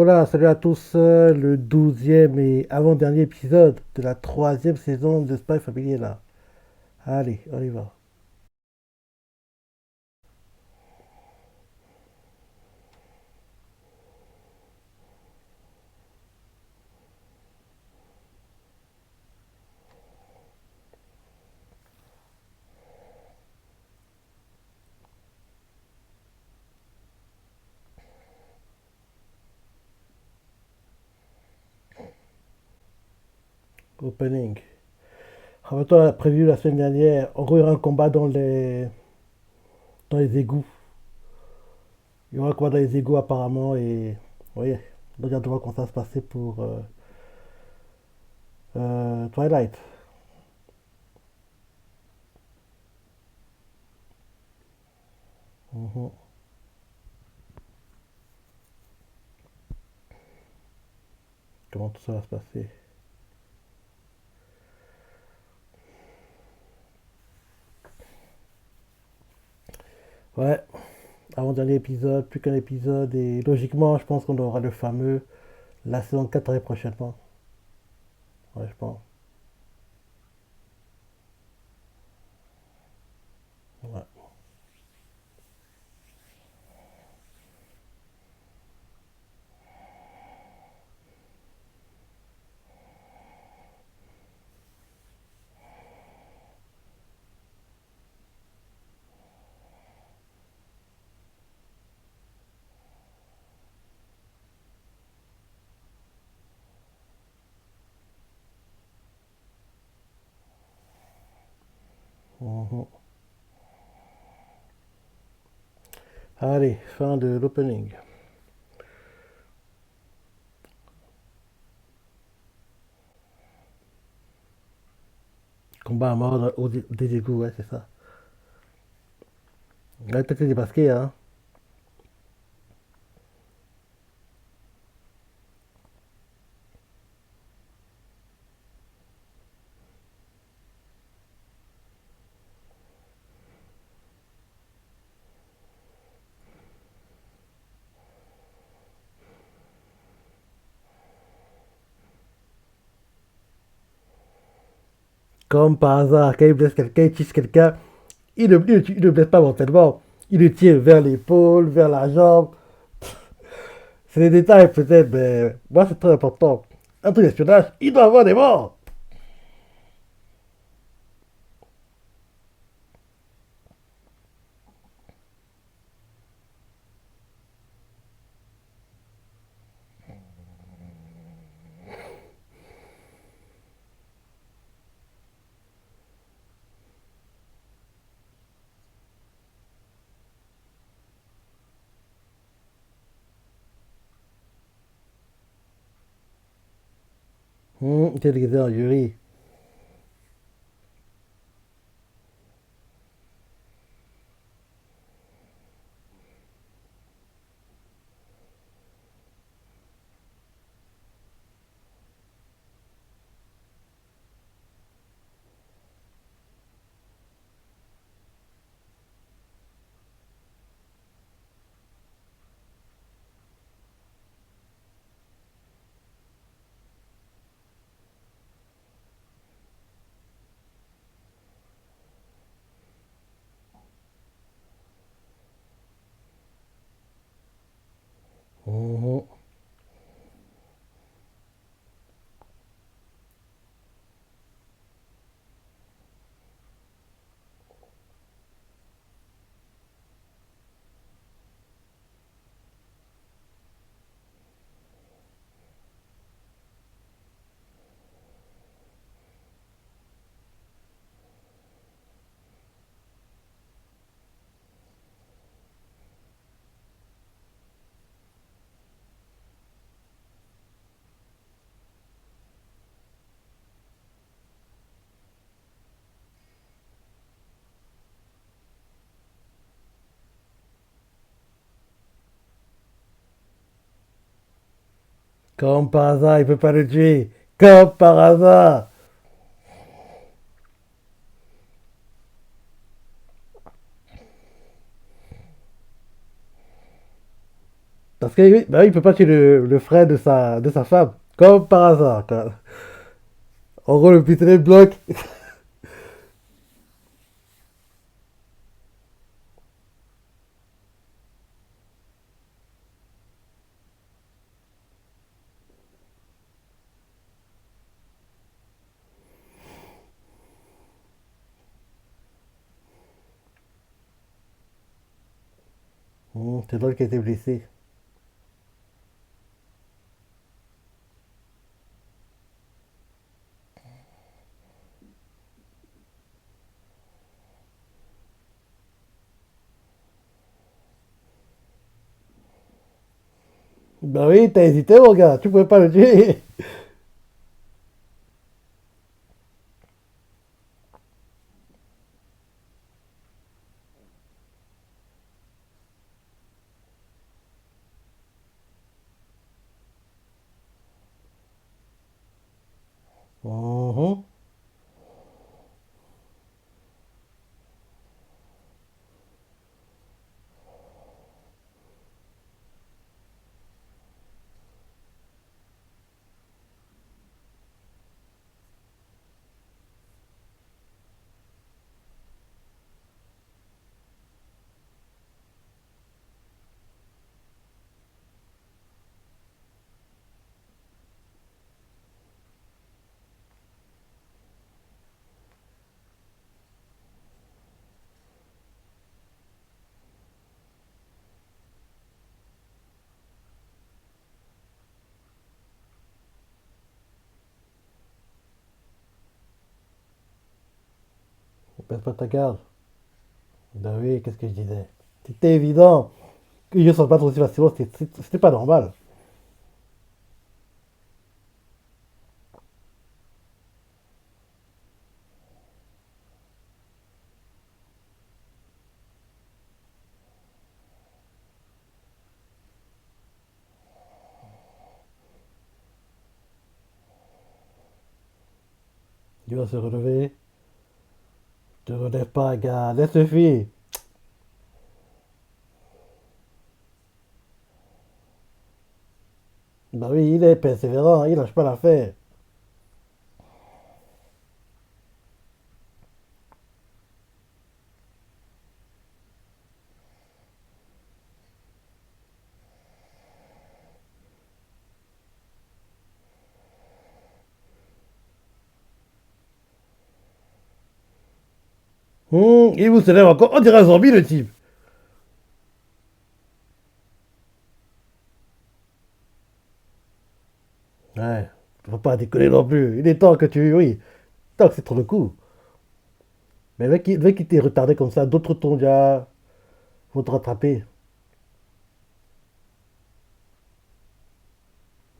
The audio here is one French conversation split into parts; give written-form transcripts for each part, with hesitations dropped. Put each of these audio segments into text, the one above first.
Hola, salut à tous, le 12e et avant-dernier épisode de la troisième saison de Spy Family est là. Allez, on y va. Opening. En même temps, on a prévu la semaine dernière, en gros, il y aura un combat dans les égouts. Il y aura un combat dans les égouts apparemment et... Oui, donc on voir comment ça va se passer pour Twilight. Mhm. Comment tout ça va se passer. Ouais, avant-dernier épisode, plus qu'un épisode et logiquement, je pense qu'on aura le fameux la saison 4 très prochainement. Ouais, je pense. Ouais. Mhm. Allez, fin de l'opening. Combat à mort des égouts, ouais, c'est ça. Ouais, peut-être des baskets, hein. Comme par hasard, quand il blesse quelqu'un, il tisse quelqu'un, il ne blesse pas mortellement. Il le tire vers l'épaule, vers la jambe. C'est des détails peut-être, mais moi c'est très important. Un truc d'espionnage, il doit avoir des morts. Il était déguisé en jury. Mhm. Comme par hasard, il peut pas le tuer. Comme par hasard. Parce que oui, bah, il peut pas tuer le frère de sa femme. Comme par hasard, quoi. En gros, le pistolet bloque. C'est l'autre qui a été blessé. Bah oui, t'as hésité, mon gars. Tu pouvais pas le tuer. Mhm. Baisse pas ta garde. Bah oui, qu'est-ce que je disais? C'était évident que je ne sors pas trop si facilement. C'était pas normal. Il va se relever. Te relève pas, gars. Laisse-le faire. Bah oui, il est persévérant. Il lâche pas l'affaire. Il vous se lève encore. On dirait un zombie, le type. Ouais. Faut pas déconner non plus. Il est temps que tu. Oui. Tant que c'est trop le coup. Mais le mec qui t'est retardé comme ça, d'autres tombent déjà. Faut te rattraper.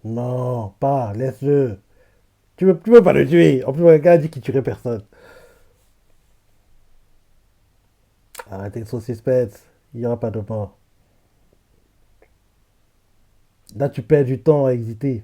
Non, pas. Laisse-le. Tu veux pas le tuer. En plus, le gars a dit qu'il tuerait personne. Arrêtez son suspense. Il n'y aura pas de mort. Là, tu perds du temps à hésiter.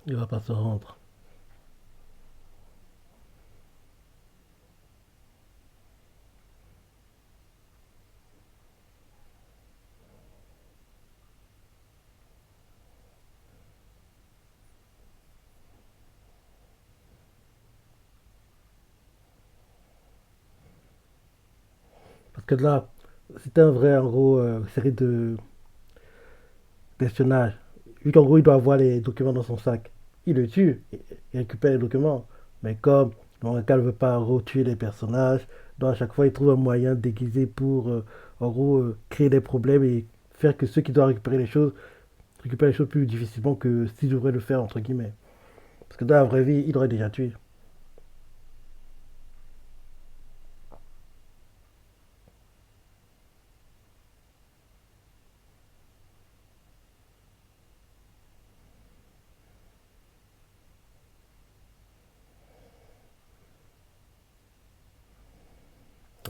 Il va pas se rendre. Parce que là, c'était un vrai, en gros, série d'espionnage. Vu qu'en gros, il doit avoir les documents dans son sac. Il le tue, il récupère les documents. Mais comme le mangaka ne veut pas en gros, tuer les personnages, donc à chaque fois, il trouve un moyen déguisé pour, en gros, créer des problèmes et faire que ceux qui doivent récupèrent les choses plus difficilement que s'ils devraient le faire, entre guillemets. Parce que dans la vraie vie, il aurait déjà tué.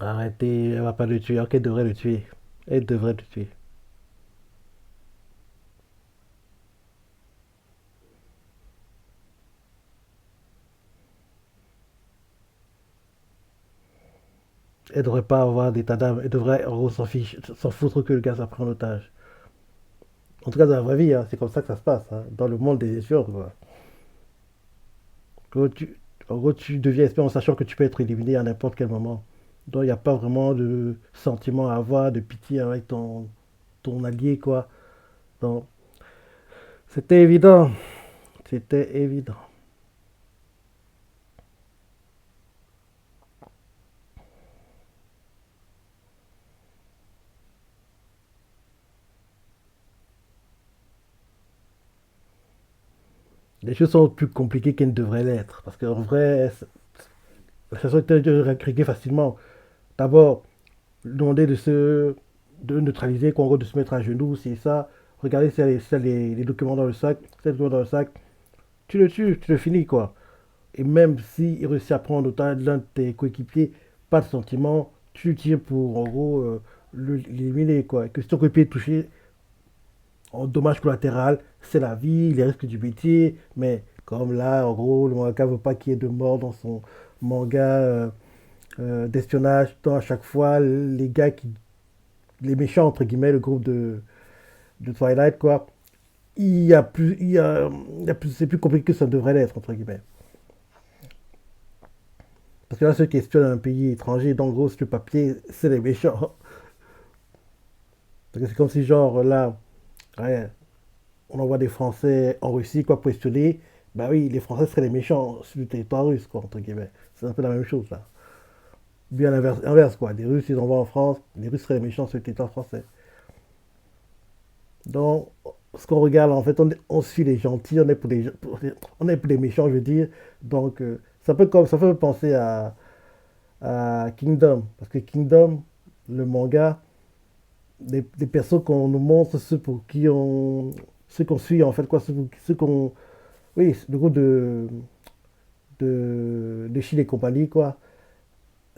Arrêtez, elle va pas le tuer, alors qu'elle devrait le tuer. Elle devrait le tuer. Elle devrait pas avoir d'état d'âme. Elle devrait, en gros, s'en foutre que le gars s'apprend en otage. En tout cas, dans la vraie vie, hein, c'est comme ça que ça se passe. Hein, dans le monde des espions, quoi. En gros, tu deviens espion en sachant que tu peux être éliminé à n'importe quel moment. Donc, il n'y a pas vraiment de sentiment à avoir, de pitié avec ton allié, quoi. Donc, c'était évident. C'était évident. Les choses sont plus compliquées qu'elles ne devraient l'être. Parce qu'en vrai, la situation était réglée facilement. D'abord, demander de neutraliser, qu'en gros, de se mettre à genoux, c'est ça. Regardez si les documents dans le sac, si les documents dans le sac, tu le tues, tu le finis, quoi. Et même s'il réussit à prendre otage l'un de tes coéquipiers, pas de sentiment, tu le tires pour, en gros, l'éliminer, quoi. Que si ton coéquipier est touché, en dommage collatéral, c'est la vie, les risques du métier, mais comme là, en gros, le mangaka veut pas qu'il y ait de mort dans son manga d'espionnage, donc à chaque fois, les méchants, entre guillemets, le groupe de Twilight, quoi, c'est plus compliqué que ça devrait l'être, entre guillemets. Parce que là, ceux qui espionnent un pays étranger, donc, en gros, sur le papier, c'est les méchants. Parce que c'est comme si, genre, là, ouais, on envoie des Français en Russie, quoi, pour espionner. Bah oui, les Français seraient les méchants sur le territoire russe, quoi, entre guillemets. C'est un peu la même chose, là. Bien inverse, quoi. Les Russes, ils envoient en France, les Russes seraient les méchants sur le territoire français. Donc, ce qu'on regarde, en fait, on suit les gentils, on est pour les méchants, je veux dire. Donc, ça peut penser à Kingdom. Parce que Kingdom, le manga, les persos qu'on nous montre, ceux qu'on suit, en fait, quoi, ceux qu'on, oui, le groupe de Chine et compagnie, quoi.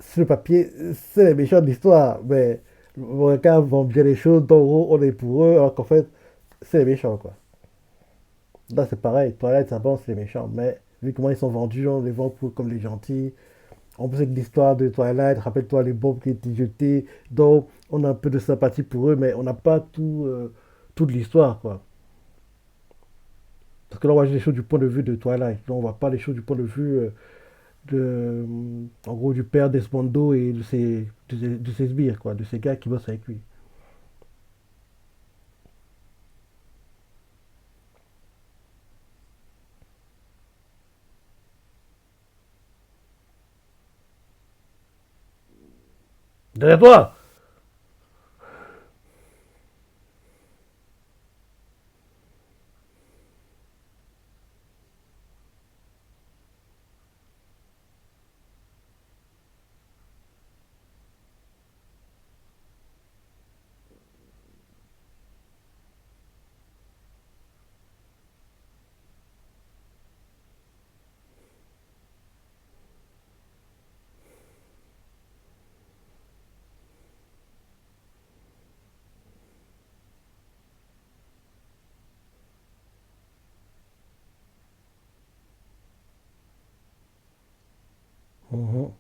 Sur le papier, c'est les méchants de l'histoire, mais le manga vend bien les choses, donc en gros, on est pour eux, alors qu'en fait, c'est les méchants, quoi. Là, c'est pareil. Twilight, ça pense c'est les méchants. Mais vu comment ils sont vendus, on les vend comme les gentils. En plus, avec l'histoire de Twilight, rappelle-toi les bombes qui étaient jetées. Donc, on a un peu de sympathie pour eux, mais on n'a pas toute l'histoire, quoi. Parce que là, on voit les choses du point de vue de Twilight. Là, on voit pas les choses du point de vue en gros, du père d'Esmondo et de ses sbires, quoi. De ces gars qui bossent avec lui. Derrière toi! Mhm.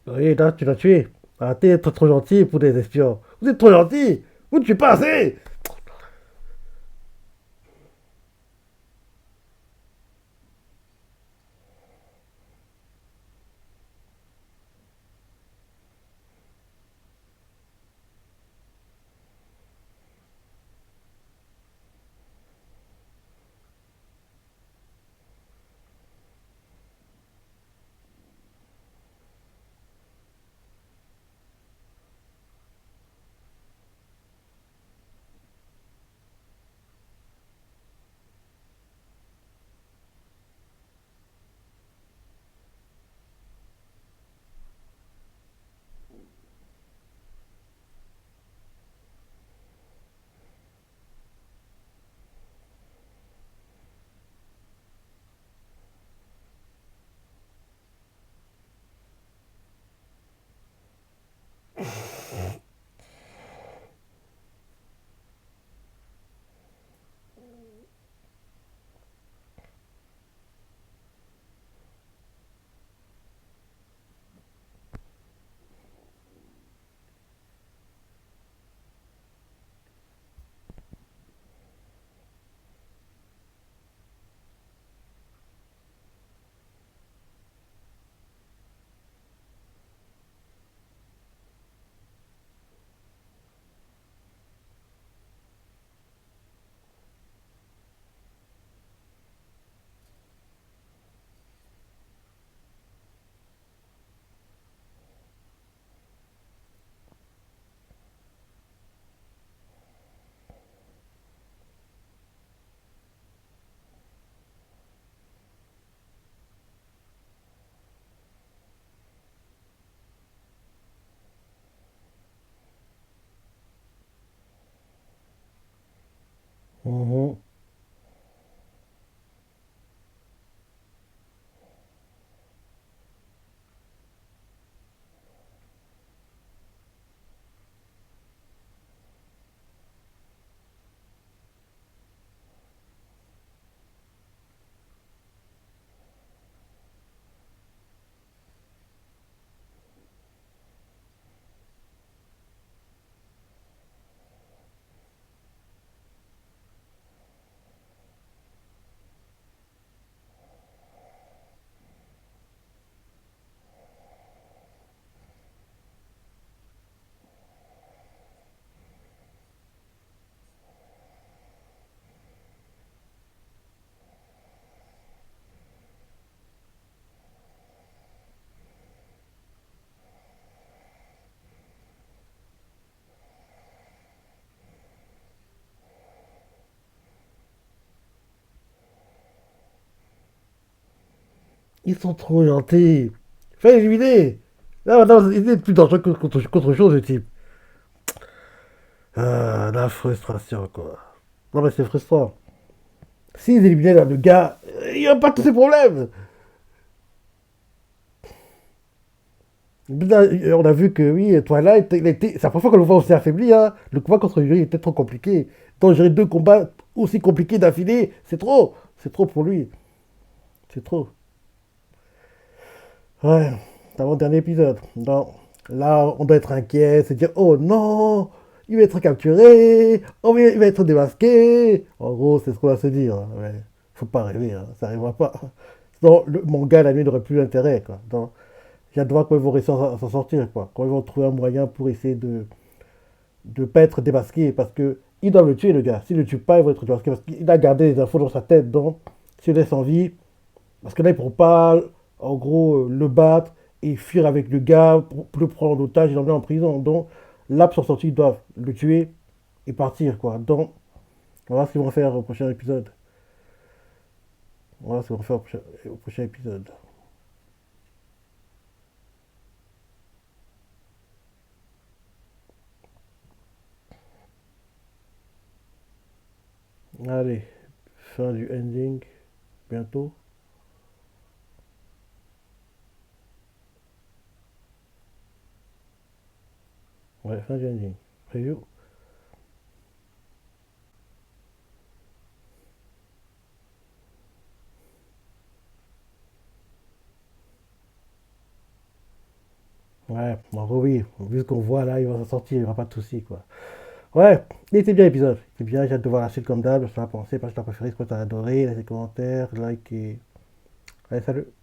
Oui, là, tu l'as tué. Arrêtez d'être trop gentil pour des espions. Vous êtes trop gentil. Vous ne tuez pas assez. Mhm. Ils sont trop gentils. Fais éliminer. Là, maintenant, il est plus dangereux qu'autre chose, le type. Ah, la frustration, quoi. Non, mais c'est frustrant. S'ils éliminaient là, le gars, il n'y a pas tous ces problèmes. Là, on a vu que oui, Twilight, c'est la première fois qu'on le voit aussi affaibli. Hein. Le combat contre Yuri était trop compliqué. Donc gérer deux combats aussi compliqués d'affilée, c'est trop. C'est trop pour lui. C'est trop. Ouais, avant-dernier épisode. Donc, là, on doit être inquiet, se dire, oh non, il va être capturé, oh mais il va être démasqué. En gros, c'est ce qu'on va se dire. Hein. Ouais. Faut pas rêver, hein. Ça n'arrivera pas. Sinon, le manga, la nuit, n'aurait plus d'intérêt. Quoi. Donc, j'ai hâte de voir comment ils vont réussir à s'en sortir. Quoi. Quand ils vont trouver un moyen pour essayer de ne pas être démasqué. Parce que ils doivent le tuer, le gars. S'ils ne le tuent pas, ils vont être démasqués. Parce qu'il a gardé les infos dans sa tête. Donc, s'il laisse en vie, parce que là, ils ne pourront pas, en gros, le battre et fuir avec le gars pour le prendre en otage et l'emmener en prison. Donc, là, pour s'en sortir, ils doivent le tuer et partir, quoi. Donc, on va voir ce qu'ils vont faire au prochain épisode. On va voir ce qu'ils vont faire au prochain épisode. Allez, fin du ending, bientôt. Ouais, fin du ending. Preview. Ouais, en gros, oui. Vu ce qu'on voit là, il va s'en sortir, il n'y aura pas de soucis, quoi. Ouais, il était bien l'épisode. Il était bien, j'ai hâte de voir la suite comme d'hab. Je t'en ai pensé, pas que t'as préféré, ce que t'as adoré, laisse des commentaires, like et. Allez, salut!